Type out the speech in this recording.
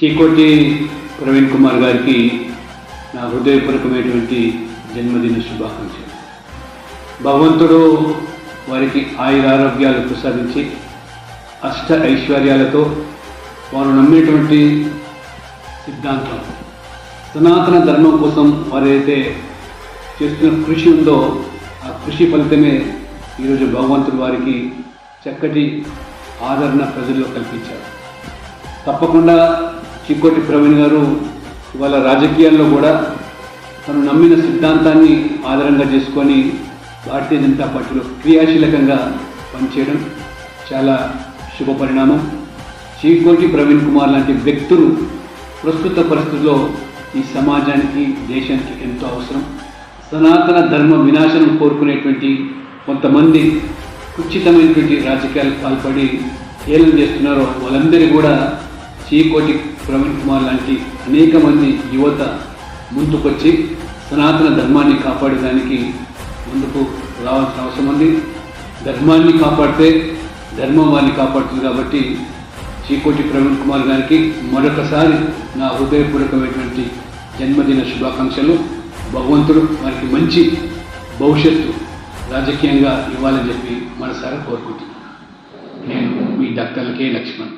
చీకోటి ప్రవీణ్ కుమార్ గారికి నా హృదయపూర్వకమైనటువంటి జన్మదిన శుభాకాంక్షలు. భగవంతుడు వారికి ఆయురారోగ్యాలు ప్రసాదించి అష్ట ఐశ్వర్యాలతో వారు నమ్మేటువంటి సిద్ధాంతం సనాతన ధర్మం కోసం వారైతే చేస్తున్న కృషి ఉందో ఆ కృషి ఫలితమే ఈరోజు భగవంతుడు వారికి చక్కటి ఆదరణ ప్రజల్లో కల్పించారు. తప్పకుండా చీకోటి ప్రవీణ్ గారు ఇవాళ రాజకీయాల్లో కూడా తను నమ్మిన సిద్ధాంతాన్ని ఆధారంగా చేసుకొని భారతీయ జనతా పార్టీలో క్రియాశీలకంగా పనిచేయడం చాలా శుభ పరిణామం. చీకోటి ప్రవీణ్ కుమార్ లాంటి వ్యక్తులు ప్రస్తుత పరిస్థితుల్లో ఈ సమాజానికి దేశానికి ఎంతో అవసరం. సనాతన ధర్మ వినాశనం కోరుకునేటువంటి కొంతమంది కుచితమైనటువంటి రాజకీయాలకు పాల్పడి ఏలం చేస్తున్నారో వాళ్ళందరూ కూడా చీకోటి ప్రవీణ్ కుమార్ లాంటి అనేక మంది యువత ముందుకొచ్చి సనాతన ధర్మాన్ని కాపాడడానికి ముందుకు రావాల్సిన అవసరం ఉంది. ధర్మాన్ని కాపాడితే ధర్మం వారిని కాపాడుతుంది. కాబట్టి చీకోటి ప్రవీణ్ కుమార్ గారికి మరొకసారి నా హృదయపూర్వకమైనటువంటి జన్మదిన శుభాకాంక్షలు. భగవంతుడు వారికి మంచి భవిష్యత్తు రాజకీయంగా ఇవ్వాలని చెప్పి మనసారా కోరుకుంటున్నాను. నేను మీ డాక్టర్ కె లక్ష్మణ్.